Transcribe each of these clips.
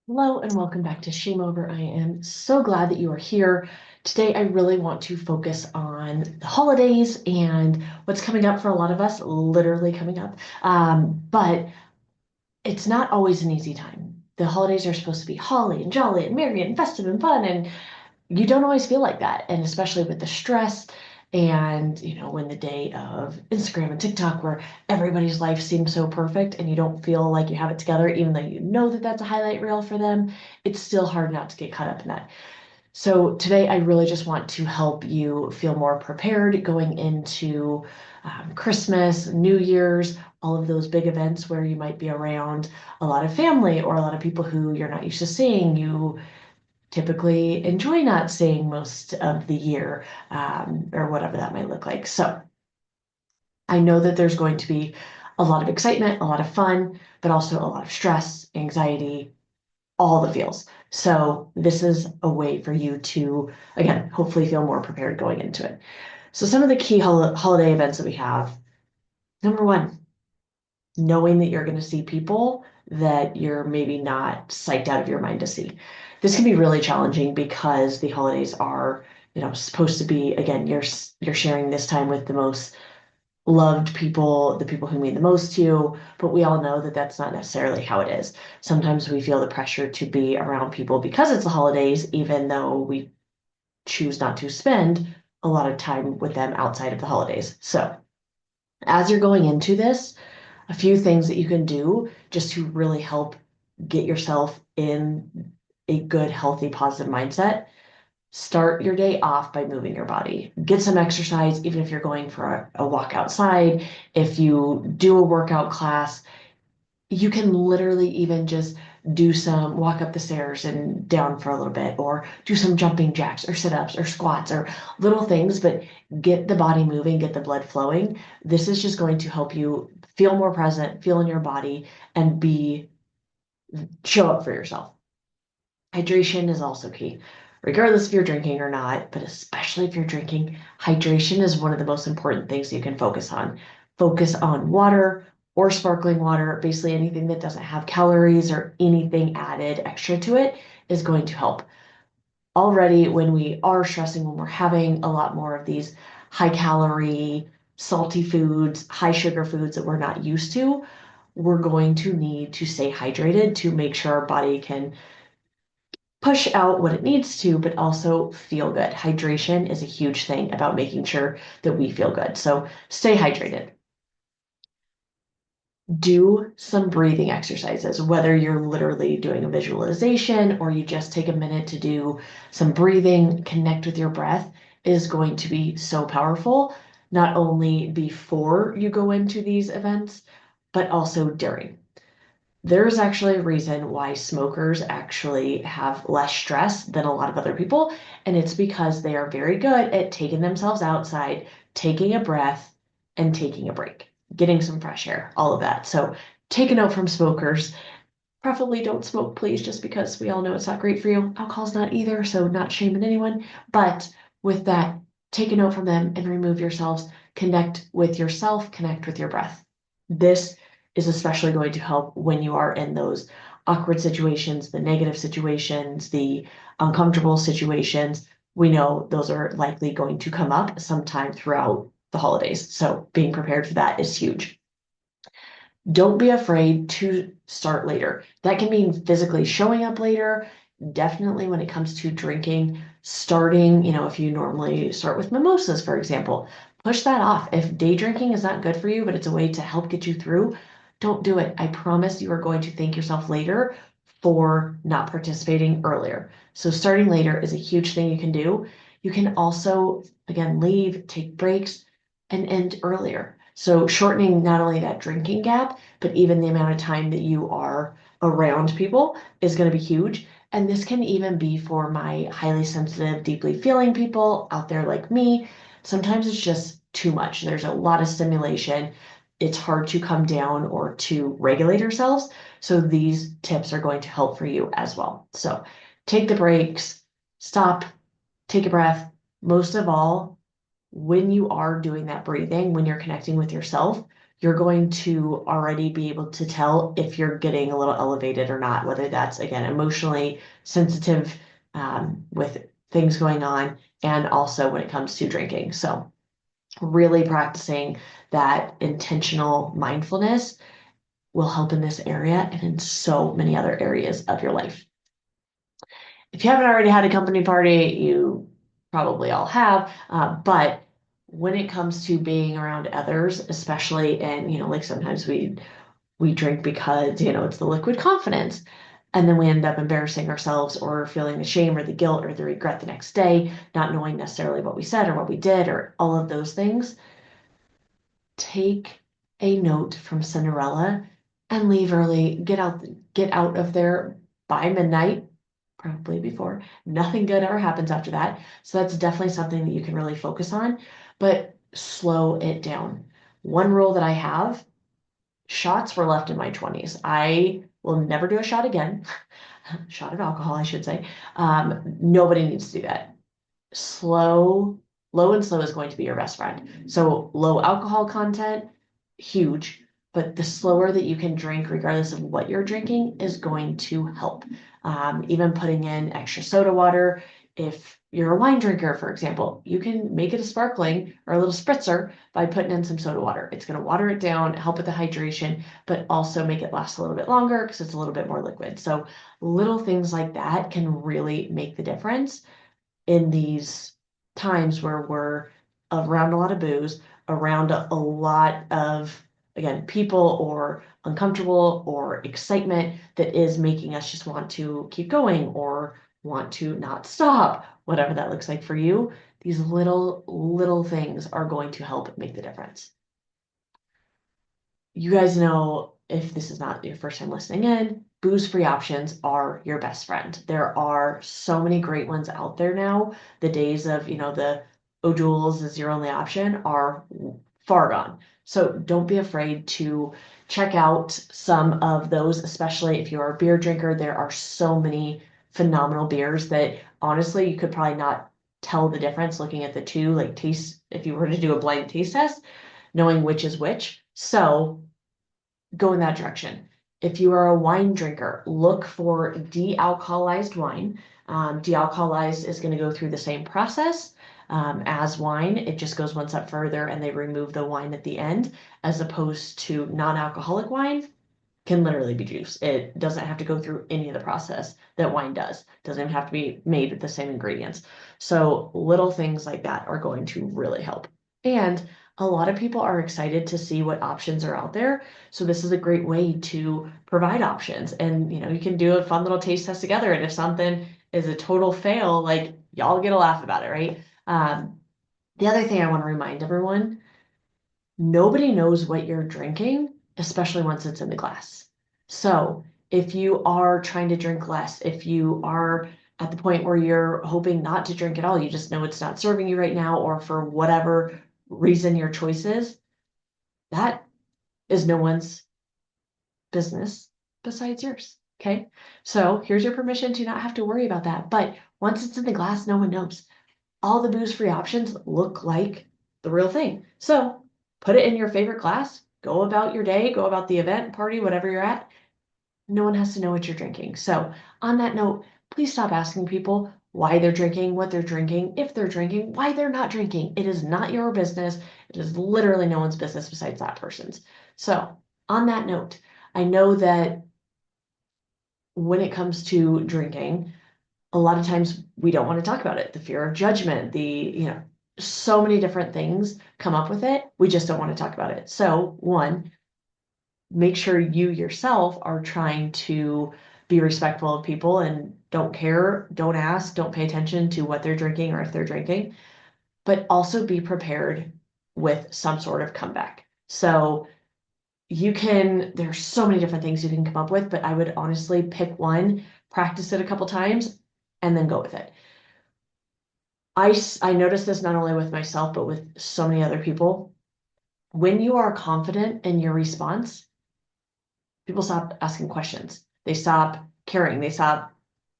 Hello and welcome back to Shameover. I am so glad that you are here. Today, I really want to focus on the holidays and what's coming up for a lot of us, literally coming up. But it's not always an easy time. The holidays are supposed to be holly and jolly and merry and festive and fun, and you don't always feel like that. And especially with the stress and, when the day of Instagram and TikTok where everybody's life seems so perfect and you don't feel like you have it together, even though you know that that's a highlight reel for them, it's still hard not to get caught up in that. So today, I really just want to help you feel more prepared going into Christmas, New Year's, all of those big events where you might be around a lot of family or a lot of people who you're not used to seeing. You typically enjoy not seeing most of the year, or whatever that might look like. So I know that there's going to be a lot of excitement, a lot of fun, but also a lot of stress, anxiety, all the feels. So this is a way for you to, again, hopefully feel more prepared going into it. So some of the key holiday events that we have, number one, knowing that you're going to see people that you're maybe not psyched out of your mind to see. This can be really challenging because the holidays are, supposed to be, again, you're sharing this time with the most loved people, the people who mean the most to you, but we all know that that's not necessarily how it is. Sometimes we feel the pressure to be around people because it's the holidays, even though we choose not to spend a lot of time with them outside of the holidays. So as you're going into this, a few things that you can do just to really help get yourself in a good, healthy, positive mindset. Start your day off by moving your body. Get some exercise, even if you're going for a walk outside. If you do a workout class, you can literally even just do some walk up the stairs and down for a little bit, or do some jumping jacks or sit-ups or squats or little things, but get the body moving, get the blood flowing. This is just going to help you feel more present, feel in your body, and show up for yourself. Hydration is also key, regardless if you're drinking or not, but especially if you're drinking, hydration is one of the most important things you can focus on. Focus on water or sparkling water, basically anything that doesn't have calories or anything added extra to it is going to help. Already, when we are stressing, when we're having a lot more of these high calorie, salty foods, high sugar foods that we're not used to, we're going to need to stay hydrated to make sure our body can push out what it needs to, but also feel good. Hydration is a huge thing about making sure that we feel good. So stay hydrated. Do some breathing exercises, whether you're literally doing a visualization or you just take a minute to do some breathing, connect with your breath is going to be so powerful, not only before you go into these events, but also during. There's actually a reason why smokers actually have less stress than a lot of other people, and it's because they are very good at taking themselves outside, taking a breath, and taking a break, getting some fresh air, all of that. So take a note from smokers. Preferably don't smoke, please, just because we all know it's not great for you. Alcohol's not either, so not shaming anyone. But with that, take a note from them and remove yourselves. Connect with yourself, connect with your breath. This is especially going to help when you are in those awkward situations, the negative situations, the uncomfortable situations. We know those are likely going to come up sometime throughout the holidays. So being prepared for that is huge. Don't be afraid to start later. That can mean physically showing up later. Definitely when it comes to drinking, starting, if you normally start with mimosas, for example, push that off. If day drinking is not good for you, but it's a way to help get you through, don't do it. I promise you are going to thank yourself later for not participating earlier. So starting later is a huge thing you can do. You can also, again, leave, take breaks, and end earlier. So shortening not only that drinking gap, but even the amount of time that you are around people is going to be huge. And this can even be for my highly sensitive, deeply feeling people out there like me. Sometimes it's just too much. There's a lot of stimulation. It's hard to come down or to regulate ourselves. So these tips are going to help for you as well. So take the breaks, stop, take a breath. Most of all, when you are doing that breathing, when you're connecting with yourself, you're going to already be able to tell if you're getting a little elevated or not, whether that's, again, emotionally sensitive with things going on, and also when it comes to drinking. So, really practicing that intentional mindfulness will help in this area and in so many other areas of your life. If you haven't already had a company party, you probably all have, but when it comes to being around others, especially, and like sometimes we drink because it's the liquid confidence, and then we end up embarrassing ourselves or feeling the shame or the guilt or the regret the next day, not knowing necessarily what we said or what we did or all of those things. Take a note from Cinderella and leave early. Get out of there by midnight, probably before. Nothing good ever happens after that. So that's definitely something that you can really focus on, but slow it down. One rule that I have, shots were left in my 20s. I will never do a shot again. Shot of alcohol, I should say. Nobody needs to do that. Low and slow is going to be your best friend. So low alcohol content, huge, but the slower that you can drink, regardless of what you're drinking, is going to help. Even putting in extra soda water. If you're a wine drinker, for example, you can make it a sparkling or a little spritzer by putting in some soda water. It's going to water it down, help with the hydration, but also make it last a little bit longer because it's a little bit more liquid. So little things like that can really make the difference in these times where we're around a lot of booze, around a lot of, again, people or uncomfortable or excitement that is making us just want to keep going or want to not stop, whatever that looks like for you. These little things are going to help make the difference. You guys know, if this is not your first time listening in, booze-free options are your best friend. There are so many great ones out there now. The days of, the O'Doul's is your only option are far gone. So don't be afraid to check out some of those, especially if you're a beer drinker. There are so many phenomenal beers that honestly you could probably not tell the difference looking at the two, like taste, if you were to do a blind taste test, knowing which is which. So go in that direction. If you are a wine drinker, look for de-alcoholized wine. De-alcoholized is going to go through the same process as wine. It just goes one step further and they remove the wine at the end, as opposed to non-alcoholic wine can literally be juice. It doesn't have to go through any of the process that wine does. It doesn't even have to be made with the same ingredients. So little things like that are going to really help. And a lot of people are excited to see what options are out there. So this is a great way to provide options. And you can do a fun little taste test together. And if something is a total fail, like y'all get a laugh about it, right? The other thing I want to remind everyone, nobody knows what you're drinking, especially once it's in the glass. So if you are trying to drink less, if you are at the point where you're hoping not to drink at all, you just know it's not serving you right now, or for whatever reason your choice is, that is no one's business besides yours. Okay. So here's your permission to not have to worry about that. But once it's in the glass, no one knows. All the booze-free options look like the real thing. So put it in your favorite glass, go about your day, go about the event, party, whatever you're at. No one has to know what you're drinking. So on that note, please stop asking people why they're drinking, what they're drinking, if they're drinking, why they're not drinking. It is not your business. It is literally no one's business besides that person's. So on that note, I know that when it comes to drinking, a lot of times we don't want to talk about it. The fear of judgment, so many different things come up with it. We just don't want to talk about it. So one, make sure you yourself are trying to be respectful of people and don't care, don't ask, don't pay attention to what they're drinking or if they're drinking, but also be prepared with some sort of comeback. So there's so many different things you can come up with, but I would honestly pick one, practice it a couple times, and then go with it. I noticed this not only with myself, but with so many other people. When you are confident in your response, people stop asking questions. They stop caring. They stop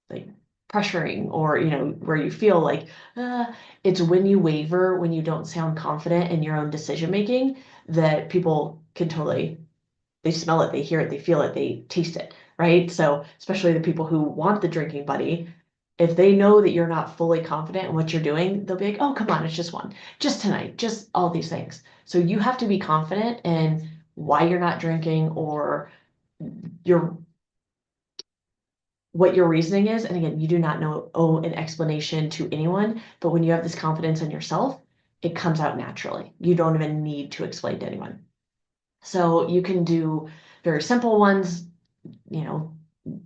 like pressuring, or where you feel like it's when you waver, when you don't sound confident in your own decision making, that people can totally, they smell it, they hear it, they feel it, they taste it, right? So especially the people who want the drinking buddy, if they know that you're not fully confident in what you're doing, they'll be like, oh, come on, it's just one, just tonight, just all these things. So you have to be confident in why you're not drinking or your what your reasoning is. And again, you do not owe an explanation to anyone, but when you have this confidence in yourself, it comes out naturally. You don't even need to explain to anyone. So you can do very simple ones, you know,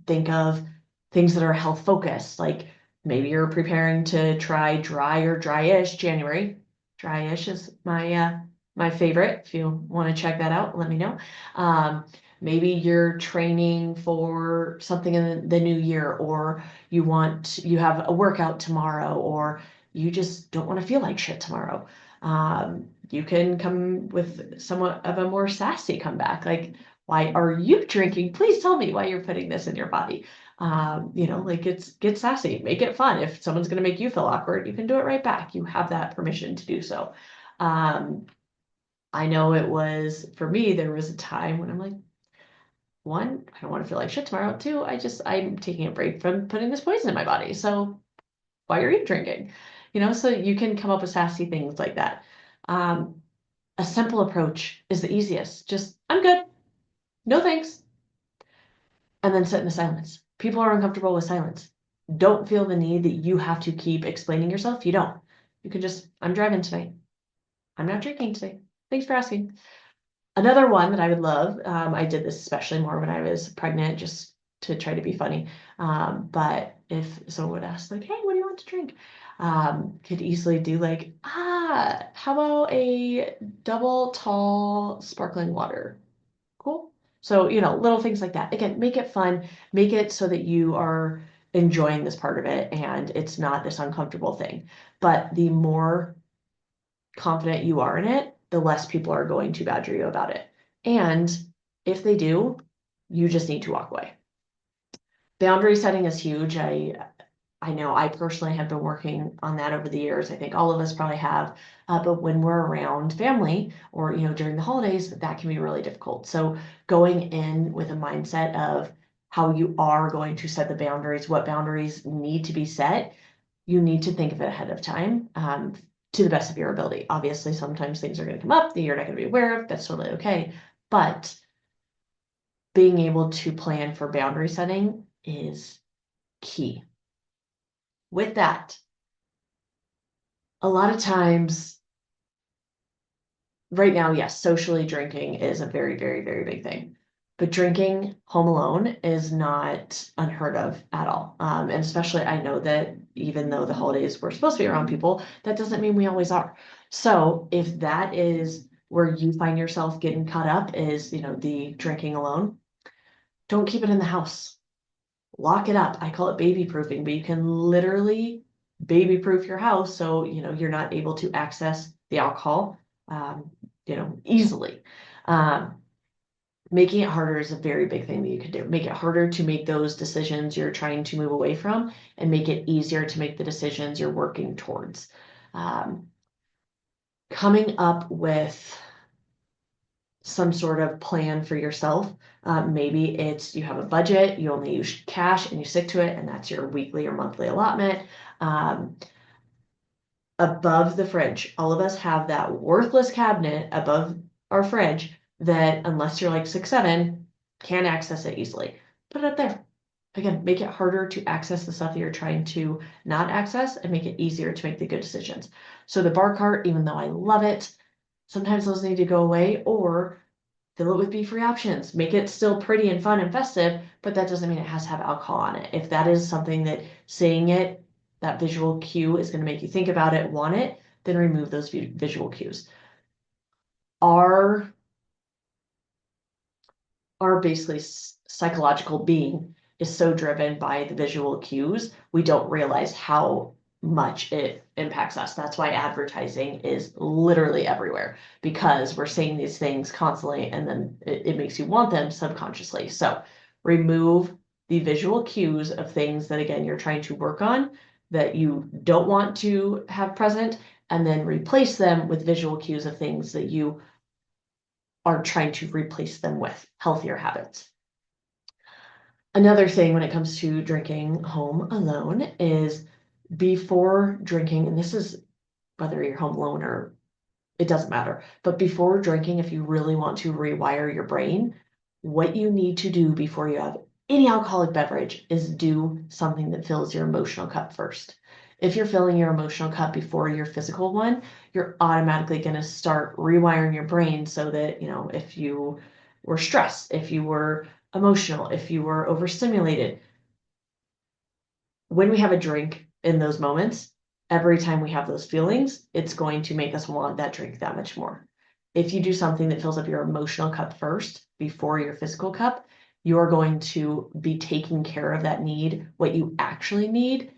think of things that are health focused, like maybe you're preparing to try dry or dryish January. Dryish is my favorite. If you want to check that out, let me know. Um, maybe you're training for something in the new year, or you have a workout tomorrow, or you just don't want to feel like shit tomorrow. You can come with somewhat of a more sassy comeback, like, why are you drinking? Please tell me why you're putting this in your body. Like get sassy, make it fun. If someone's going to make you feel awkward, you can do it right back. You have that permission to do so. I know it was for me, there was a time when I'm like, one, I don't want to feel like shit tomorrow. Two, I'm taking a break from putting this poison in my body. So why are you drinking? So you can come up with sassy things like that. Um, a simple approach is the easiest. Just, I'm good. No thanks. And then sit in the silence. People are uncomfortable with silence. Don't feel the need that you have to keep explaining yourself. You don't. You can just, I'm driving tonight. I'm not drinking today. Thanks for asking. Another one that I would love, I did this especially more when I was pregnant, just to try to be funny. But if someone would ask, like, hey, what do you want to drink? Could easily do like, how about a double tall sparkling water? Cool. So, little things like that. Again, make it fun, make it so that you are enjoying this part of it and it's not this uncomfortable thing. But the more confident you are in it, the less people are going to badger you about it. And if they do, you just need to walk away. Boundary setting is huge. I know I personally have been working on that over the years. I think all of us probably have. But when we're around family or, during the holidays, that can be really difficult. So going in with a mindset of how you are going to set the boundaries, what boundaries need to be set, you need to think of it ahead of time, to the best of your ability. Obviously, sometimes things are going to come up that you're not going to be aware of. That's totally okay. But being able to plan for boundary setting is key. With that, a lot of times right now, yes, socially drinking is a very, very, very big thing. But drinking home alone is not unheard of at all. And especially, I know that even though the holidays we're supposed to be around people, that doesn't mean we always are. So if that is where you find yourself getting caught up is, the drinking alone, don't keep it in the house. Lock it up. I call it baby proofing, but you can literally baby proof your house so you're not able to access the alcohol easily. Um, Making it harder is a very big thing that you can do. Make it harder to make those decisions you're trying to move away from and make it easier to make the decisions you're working towards. Um, Coming up with some sort of plan for yourself. Maybe it's you have a budget, you only use cash and you stick to it, and that's your weekly or monthly allotment. Um, Above the fridge, all of us have that worthless cabinet above our fridge that, unless you're like 6'7", can't access it easily. Put it up there. Again, make it harder to access the stuff that you're trying to not access and make it easier to make the good decisions. So the bar cart, even though I love it, sometimes those need to go away, or fill it with be-free options. Make it still pretty and fun and festive, but that doesn't mean it has to have alcohol on it. If that is something that seeing it, that visual cue is going to make you think about it, want it, then remove those visual cues. Our basically psychological being is so driven by the visual cues, we don't realize how much it impacts us. That's why advertising is literally everywhere, because we're seeing these things constantly and then it makes you want them subconsciously. So remove the visual cues of things that, again, you're trying to work on that you don't want to have present, and then replace them with visual cues of things that you are trying to replace them with healthier habits. Another thing when it comes to drinking home alone is before drinking, and this is whether you're home alone or it doesn't matter, but before drinking, if you really want to rewire your brain, what you need to do before you have any alcoholic beverage is do something that fills your emotional cup first. If you're filling your emotional cup before your physical one, you're automatically going to start rewiring your brain so that, if you were stressed, if you were emotional, if you were overstimulated, when we have a drink in those moments, every time we have those feelings, it's going to make us want that drink that much more. If you do something that fills up your emotional cup first before your physical cup, you're going to be taking care of that need, what you actually need.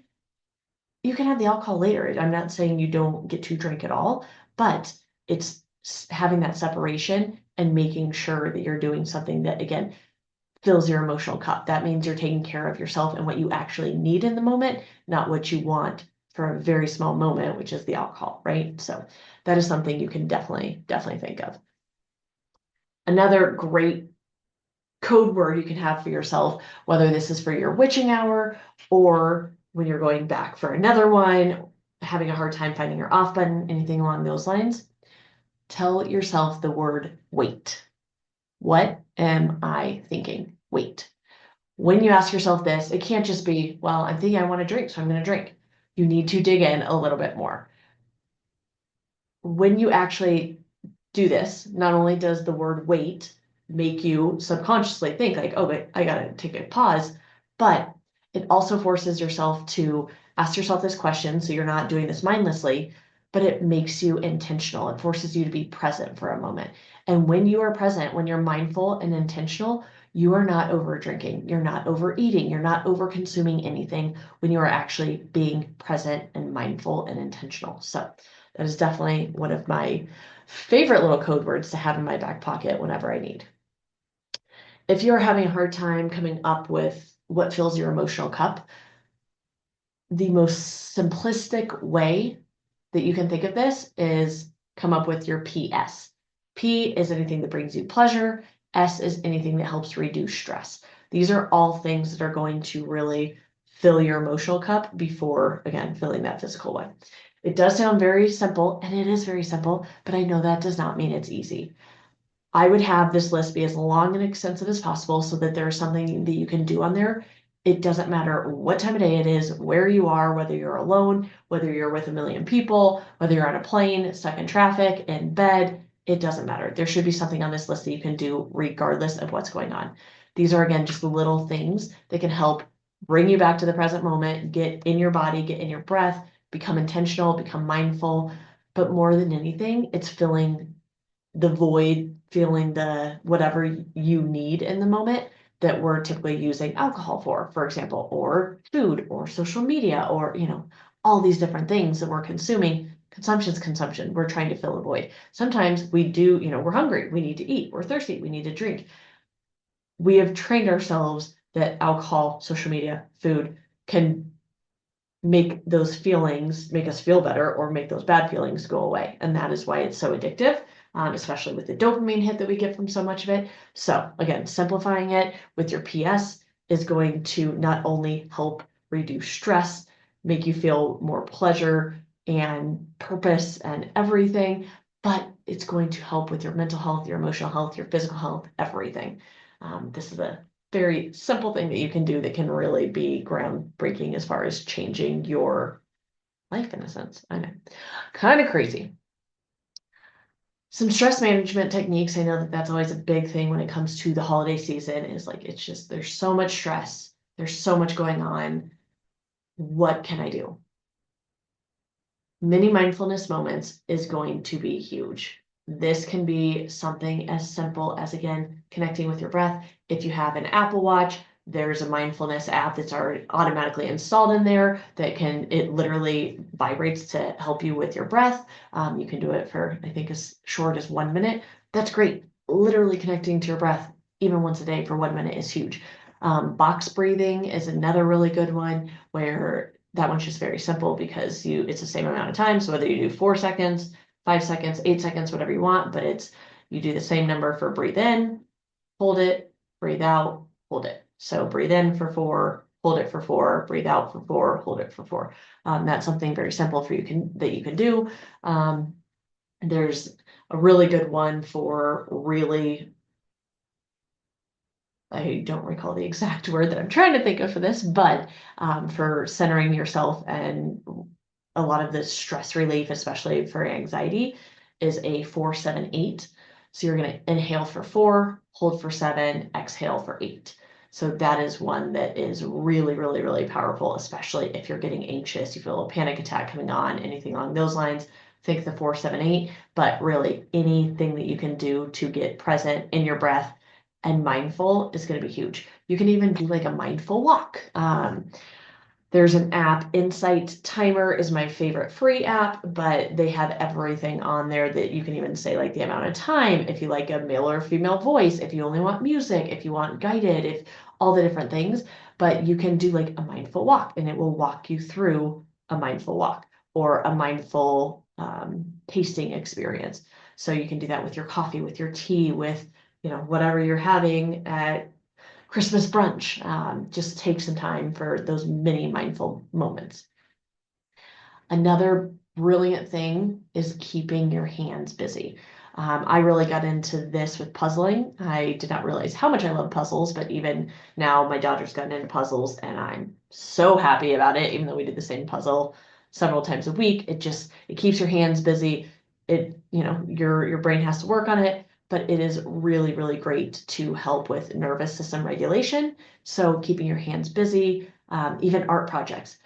You can have the alcohol later. I'm not saying you don't get to drink at all, but it's having that separation and making sure that you're doing something that, again, fills your emotional cup. That means you're taking care of yourself and what you actually need in the moment, not what you want for a very small moment, which is the alcohol, right? So that is something you can definitely think of. Another great code word you can have for yourself, whether this is for your witching hour or when you're going back for another one, having a hard time finding your off button, anything along those lines, tell yourself the word wait. What am I thinking? Wait. When you ask yourself this, it can't just be, well, I'm thinking I want to drink, so I'm going to drink. You need to dig in a little bit more. When you actually do this, not only does the word wait make you subconsciously think like, oh, but I got to take a pause, but it also forces yourself to ask yourself this question. So you're not doing this mindlessly, but it makes you intentional. It forces you to be present for a moment. And when you are present, when you're mindful and intentional, you are not over drinking, you're not overeating, you're not over consuming anything when you are actually being present and mindful and intentional. So that is definitely one of my favorite little code words to have in my back pocket whenever I need. If you're having a hard time coming up with what fills your emotional cup, the most simplistic way that you can think of this is come up with your PS. P is anything that brings you pleasure. S is anything that helps reduce stress. These are all things that are going to really fill your emotional cup before, again, filling that physical one. It does sound very simple, and it is very simple, but I know that does not mean it's easy. I would have this list be as long and extensive as possible so that there's something that you can do on there. It doesn't matter what time of day it is, where you are, whether you're alone, whether you're with a million people, whether you're on a plane, stuck in traffic, in bed, it doesn't matter. There should be something on this list that you can do regardless of what's going on. These are, again, just the little things that can help bring you back to the present moment, get in your body, get in your breath, become intentional, become mindful. But more than anything, it's filling the void, feeling the whatever you need in the moment that we're typically using alcohol for example, or food or social media or, all these different things that we're consuming. Consumption's consumption. We're trying to fill a void. Sometimes we do, we're hungry. We need to eat. We're thirsty. We need to drink. We have trained ourselves that alcohol, social media, food can make those feelings make us feel better or make those bad feelings go away. And that is why it's so addictive, especially with the dopamine hit that we get from so much of it. So again, simplifying it with your PS is going to not only help reduce stress, make you feel more pleasure and purpose and everything, but it's going to help with your mental health, your emotional health, your physical health, everything. This is a very simple thing that you can do that can really be groundbreaking as far as changing your life in a sense. I know, kind of crazy. Some stress management techniques. I know that that's always a big thing when it comes to the holiday season is like, it's just, there's so much stress. There's so much going on. What can I do? Mini mindfulness moments is going to be huge. This can be something as simple as, again, connecting with your breath. If you have an Apple Watch, there's a mindfulness app that's already automatically installed in there that it literally vibrates to help you with your breath. You can do it for, I think, as short as 1 minute. That's great. Literally connecting to your breath, even once a day for 1 minute is huge. Box breathing is another really good one where that one's just very simple because it's the same amount of time. So whether you do 4 seconds, 5 seconds, 8 seconds, whatever you want, but it's You do the same number for breathe in, hold it, breathe out, hold it. So breathe in for 4, hold it for 4, breathe out for 4, hold it for 4. That's something very simple for that you can do. There's a really good one for really, I don't recall the exact word that I'm trying to think of for this, but for centering yourself and a lot of the stress relief, especially for anxiety, is a 4-7-8. So you're going to inhale for 4, hold for 7, exhale for 8. So that is one that is really, really, really powerful, especially if you're getting anxious, you feel a panic attack coming on, anything along those lines. Think the 4-7-8, but really anything that you can do to get present in your breath and mindful is going to be huge. You can even do like a mindful walk. There's an app, Insight Timer is my favorite free app, but they have everything on there that you can even say like the amount of time, if you like a male or female voice, if you only want music, if you want guided, if all the different things, but you can do like a mindful walk and it will walk you through a mindful walk or a mindful tasting experience. So you can do that with your coffee, with your tea, with, whatever you're having at Christmas brunch. Just take some time for those mini mindful moments. Another brilliant thing is keeping your hands busy. I really got into this with puzzling. I did not realize how much I love puzzles, but even now my daughter's gotten into puzzles and I'm so happy about it, even though we did the same puzzle several times a week. It keeps your hands busy. Your brain has to work on it, but it is really, really great to help with nervous system regulation. So keeping your hands busy, even art projects.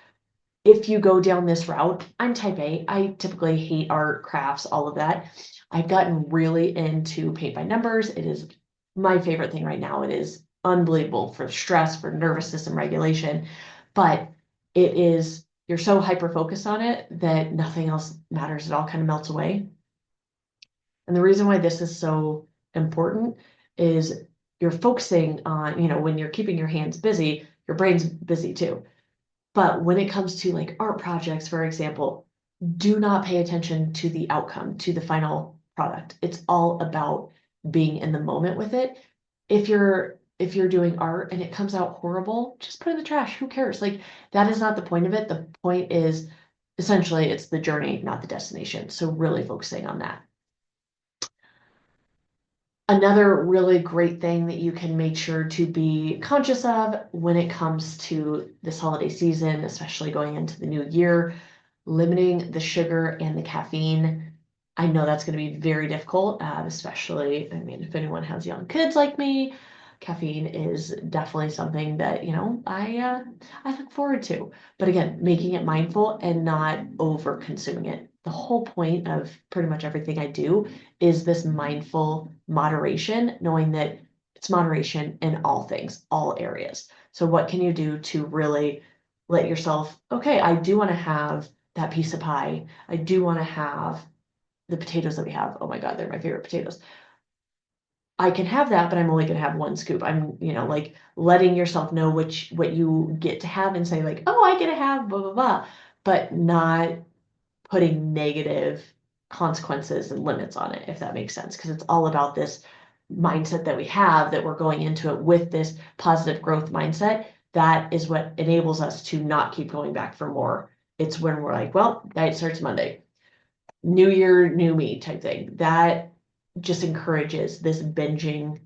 If you go down this route, I'm type A. I typically hate art, crafts, all of that. I've gotten really into paint by numbers. It is my favorite thing right now. It is unbelievable for stress, for nervous system regulation, but you're so hyper focused on it that nothing else matters. It all kind of melts away. And the reason why this is so important is you're focusing on, when you're keeping your hands busy, your brain's busy too. But when it comes to like art projects, for example, do not pay attention to the outcome, to the final product. It's all about being in the moment with it. If you're doing art and it comes out horrible, just put it in the trash. Who cares? Like that is not the point of it. The point is essentially it's the journey, not the destination. So really focusing on that. Another really great thing that you can make sure to be conscious of when it comes to this holiday season, especially going into the new year, limiting the sugar and the caffeine. I know that's going to be very difficult, especially, I mean, if anyone has young kids like me, caffeine is definitely something that, I look forward to. But again, making it mindful and not over consuming it. The whole point of pretty much everything I do is this mindful moderation, knowing that it's moderation in all things, all areas. So what can you do to really let yourself, okay, I do want to have that piece of pie. I do want to have the potatoes that we have. Oh my God, they're my favorite potatoes. I can have that, but I'm only gonna have one scoop. I'm, like letting yourself know what you get to have and say like, oh, I get to have blah blah blah, but not putting negative consequences and limits on it, if that makes sense. Because it's all about this mindset that we have that we're going into it with this positive growth mindset. That is what enables us to not keep going back for more. It's when we're like, well, diet starts Monday, new year, new me type thing. That just encourages this binging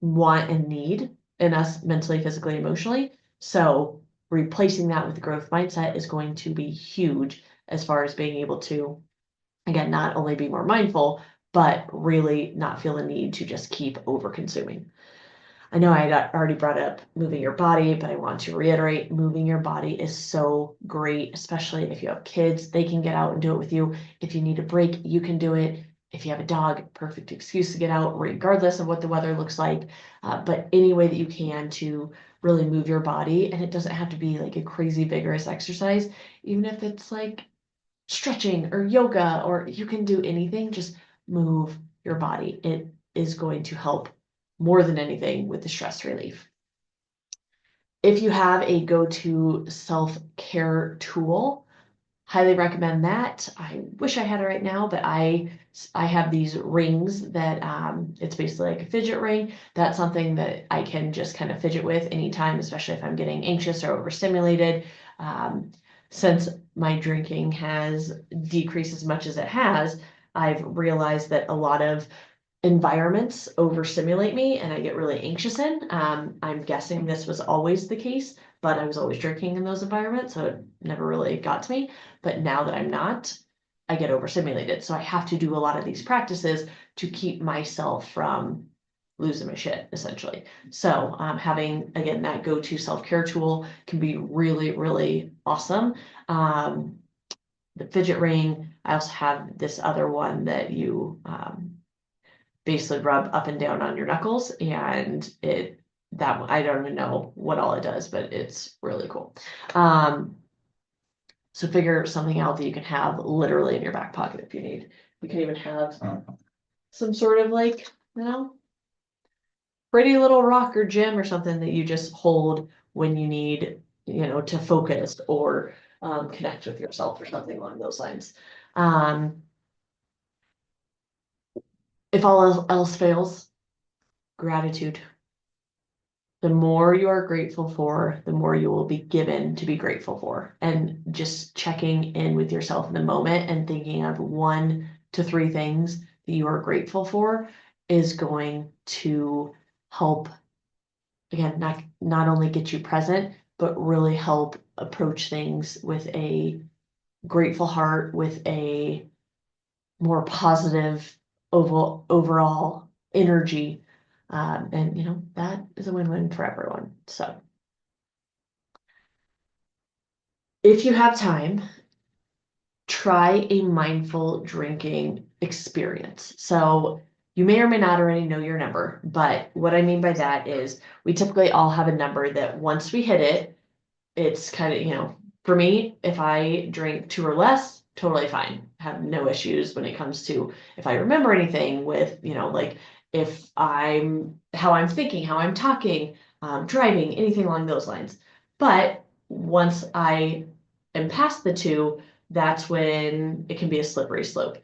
want and need in us mentally, physically, emotionally. So replacing that with growth mindset is going to be huge as far as being able to, again, not only be more mindful, but really not feel the need to just keep over consuming. I know I had already brought up moving your body, but I want to reiterate, moving your body is so great, especially if you have kids, they can get out and do it with you. If you need a break, you can do it. If you have a dog, perfect excuse to get out, regardless of what the weather looks like. But any way that you can to really move your body, and it doesn't have to be like a crazy vigorous exercise, even if it's like stretching or yoga, or you can do anything, just move your body. It is going to help more than anything with the stress relief. If you have a go-to self-care tool, highly recommend that. I wish I had it right now, but I have these rings that it's basically like a fidget ring. That's something that I can just kind of fidget with anytime, especially if I'm getting anxious or overstimulated. Um, since my drinking has decreased as much as it has, I've realized that a lot of environments overstimulate me and I get really anxious in. I'm guessing this was always the case, but I was always drinking in those environments, so it never really got to me. But now that I'm not, I get overstimulated. So I have to do a lot of these practices to keep myself from losing my shit, essentially. So having, again, that go-to self-care tool can be really, really awesome. The fidget ring, I also have this other one that you basically rub up and down on your knuckles, and I don't even know what all it does, but it's really cool. So figure something out that you can have literally in your back pocket if you need. You can even have some sort of like, pretty little rock or gem or something that you just hold when you need, to focus or connect with yourself or something along those lines. If all else fails, gratitude. The more you are grateful for, the more you will be given to be grateful for. And just checking in with yourself in the moment and thinking of 1 to 3 things that you are grateful for is going to help, again, not only get you present, but really help approach things with a grateful heart, with a more positive overall energy. And that is a win-win for everyone. So if you have time, try a mindful drinking experience. So you may or may not already know your number, but what I mean by that is we typically all have a number that once we hit it, it's kind of, for me, if I drink 2 or less, totally fine. Have no issues when it comes to if I remember anything with, like if how I'm thinking, how I'm talking, driving, anything along those lines. But once I am past the 2, that's when it can be a slippery slope.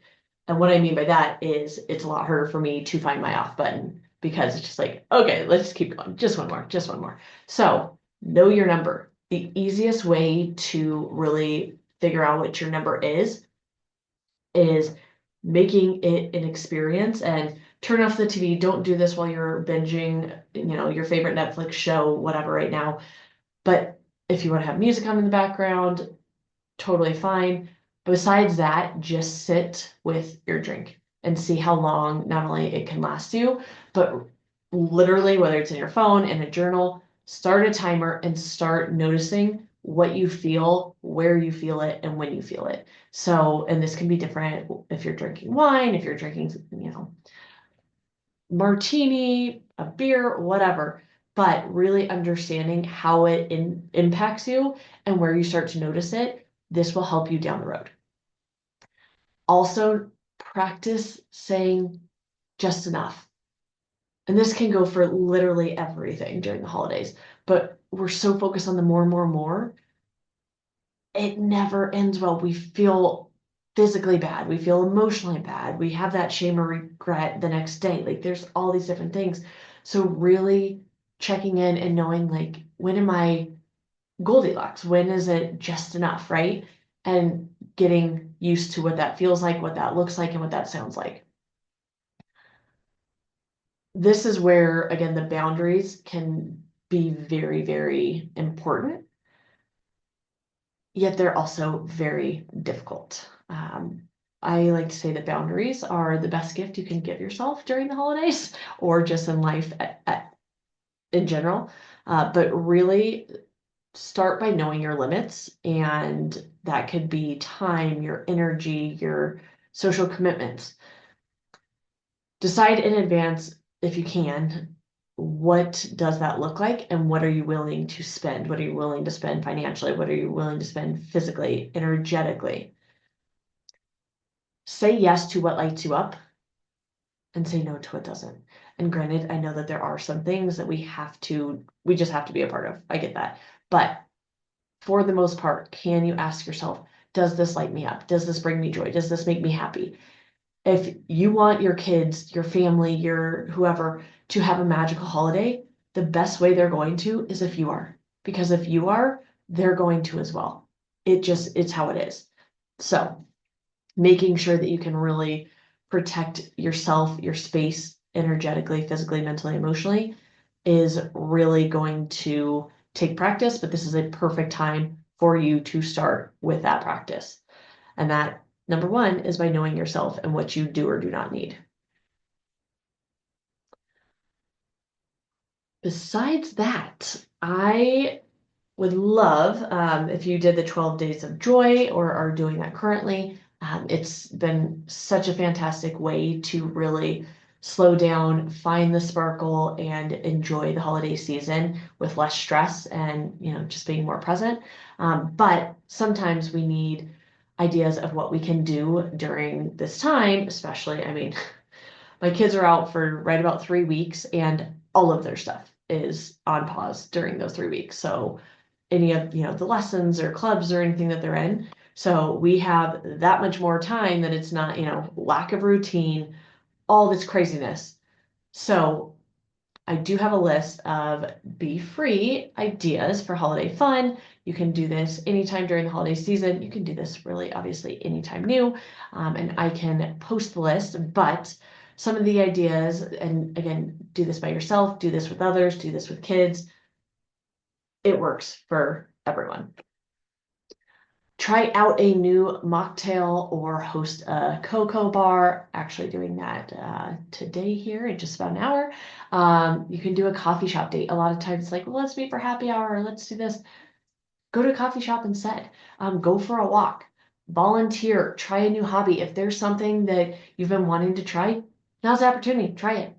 And what I mean by that is it's a lot harder for me to find my off button because it's just like, okay, let's just keep going. Just one more, just one more. So know your number. The easiest way to really figure out what your number is making it an experience, and turn off the TV. Don't do this while you're binging, your favorite Netflix show, whatever right now. But if you want to have music on in the background, totally fine. Besides that, just sit with your drink and see how long not only it can last you, but literally, whether it's in your phone, in a journal, start a timer and start noticing what you feel, where you feel it, and when you feel it. So, and this can be different if you're drinking wine, if you're drinking, martini, a beer, whatever, but really understanding how it impacts you and where you start to notice it. This will help you down the road. Also, practice saying just enough. And this can go for literally everything during the holidays, but we're so focused on the more, more, more. It never ends well. We feel physically bad. We feel emotionally bad. We have that shame or regret the next day. Like there's all these different things. So really checking in and knowing like, when am I Goldilocks? When is it just enough, right? And getting used to what that feels like, what that looks like, and what that sounds like. This is where, again, the boundaries can be very, very important, yet they're also very difficult. I like to say that boundaries are the best gift you can give yourself during the holidays or just in life in general. But really start by knowing your limits, and that could be time, your energy, your social commitments. Decide in advance, if you can, what does that look like and what are you willing to spend? What are you willing to spend financially? What are you willing to spend physically, energetically? Say yes to what lights you up and say no to what doesn't. And granted, I know that there are some things that we just have to be a part of. I get that. But for the most part, can you ask yourself, Does this light me up? Does this bring me joy? Does this make me happy? If you want your kids, your family, your whoever to have a magical holiday, the best way they're going to is if you are. Because if you are, they're going to as well. It's how it is. So making sure that you can really protect yourself, your space, energetically, physically, mentally, emotionally, is really going to take practice, but this is a perfect time for you to start with that practice. And that, number one, is by knowing yourself and what you do or do not need. Besides that, I would love if you did the 12 days of joy or are doing that currently. It's been such a fantastic way to really slow down, find the sparkle, and enjoy the holiday season with less stress and, just being more present. But sometimes we need ideas of what we can do during this time, especially, I mean, my kids are out for right about 3 weeks and all of their stuff is on pause during those 3 weeks. So any of, the lessons or clubs or anything that they're in. So we have that much more time that it's not, lack of routine, all this craziness. So I do have a list of be free ideas for holiday fun. You can do this anytime during the holiday season. You can do this really, obviously, anytime new. And I can post the list, but some of the ideas, and again, do this by yourself, do this with others, do this with kids. It works for everyone. Try out a new mocktail or host a cocoa bar. Actually doing that today here in just about an hour. You can do a coffee shop date. A lot of times it's like, well, let's meet for happy hour, or let's do this. Go to a coffee shop instead. Go for a walk. Volunteer. Try a new hobby. If there's something that you've been wanting to try, now's the opportunity. Try it.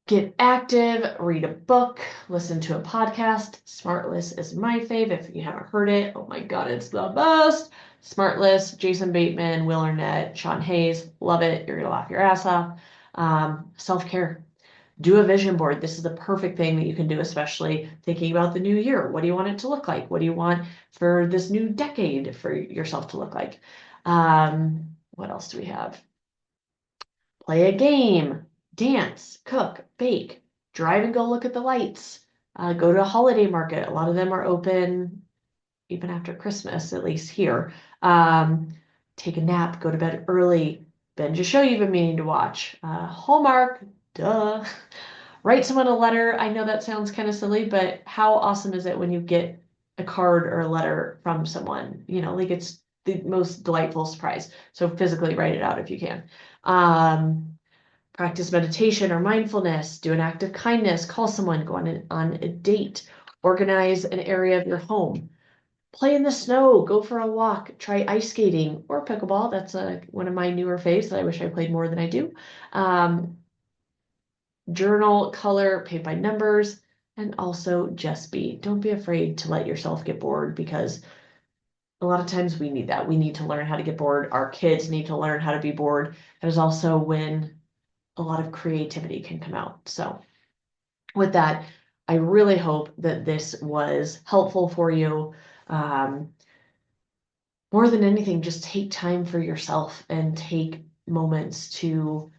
Get active, read a book, listen to a podcast. Smartless is my fave. If you haven't heard it, oh my God, it's the best. Smartless, Jason Bateman, Will Arnett, Sean Hayes. Love it. You're going to laugh your ass off. Self-care. Do a vision board. This is the perfect thing that you can do, especially thinking about the new year. What do you want it to look like? What do you want for this new decade for yourself to look like? What else do we have? Play a game, dance, cook, bake, drive and go look at the lights, go to a holiday market. A lot of them are open even after Christmas, at least here. Take a nap, go to bed early, binge a show you've been meaning to watch. Hallmark, duh. Write someone a letter. I know that sounds kind of silly, but how awesome is it when you get a card or a letter from someone? Like it's the most delightful surprise. So physically write it out if you can. Practice meditation or mindfulness, do an act of kindness, call someone, go on a date, organize an area of your home, play in the snow, go for a walk, try ice skating or pickleball. That's one of my newer faves that I wish I played more than I do. Journal, color, paint by numbers, and also just be. Don't be afraid to let yourself get bored, because a lot of times we need that. We need to learn how to get bored. Our kids need to learn how to be bored. That is also when a lot of creativity can come out. So with that, I really hope that this was helpful for you. More than anything, just take time for yourself and take moments to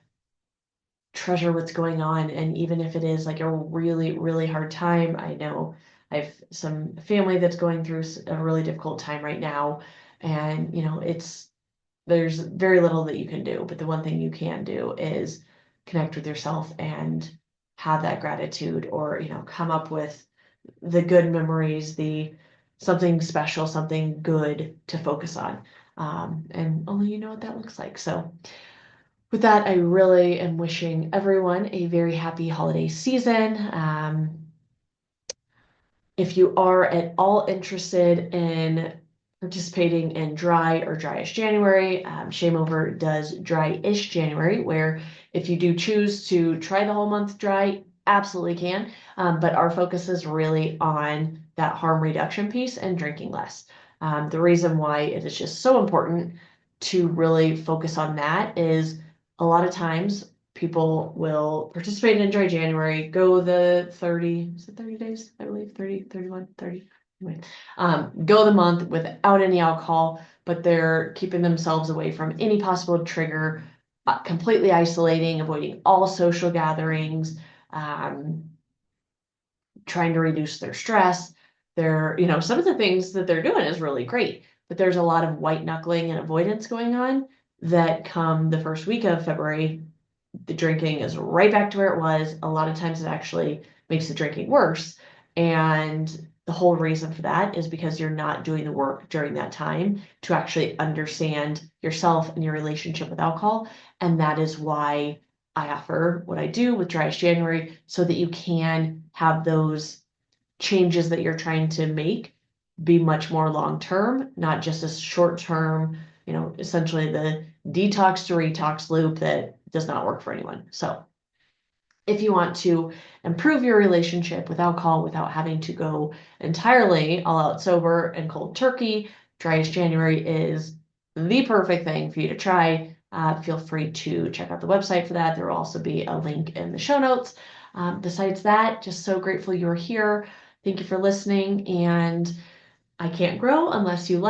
treasure what's going on. And even if it is like a really, really hard time, I know I have some family that's going through a really difficult time right now. And, there's very little that you can do, but the one thing you can do is connect with yourself and have that gratitude, or, come up with the good memories, the something special, something good to focus on. And only you know what that looks like. So with that, I really am wishing everyone a very happy holiday season. If you are at all interested in participating in dry or dryish January, Shameover does dryish January, where if you do choose to try the whole month dry, absolutely can. But our focus is really on that harm reduction piece and drinking less. The reason why it is just so important to really focus on that is a lot of times people will participate in dry January, go the 30, is it 30 days? I believe 30, 31, 30. Anyway, go the month without any alcohol, but they're keeping themselves away from any possible trigger, completely isolating, avoiding all social gatherings, um, trying to reduce their stress. Some of the things that they're doing is really great, but there's a lot of white knuckling and avoidance going on that come the first week of February. The drinking is right back to where it was. A lot of times it actually makes the drinking worse. And the whole reason for that is because you're not doing the work during that time to actually understand yourself and your relationship with alcohol. And that is why I offer what I do with Dryish January so that you can have those changes that you're trying to make be much more long term, not just a short term, essentially the detox to retox loop that does not work for anyone. So if you want to improve your relationship with alcohol without having to go entirely all out sober and cold turkey, Dryish January is the perfect thing for you to try. Feel free to check out the website for that. There will also be a link in the show notes. Besides that, just so grateful you're here. Thank you for listening, and I can't grow unless you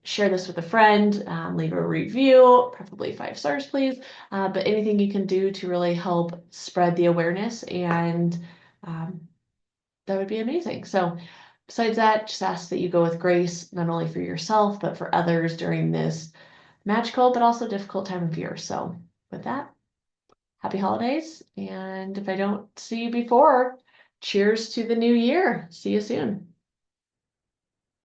share this with a friend, leave a review, preferably 5 stars, please. But anything you can do to really help spread the awareness, and um, that would be amazing. So, besides that, just ask that you go with grace, not only for yourself, but for others during this magical but also difficult time of year. So, with that, happy holidays. And if I don't see you before, cheers to the new year. See you soon.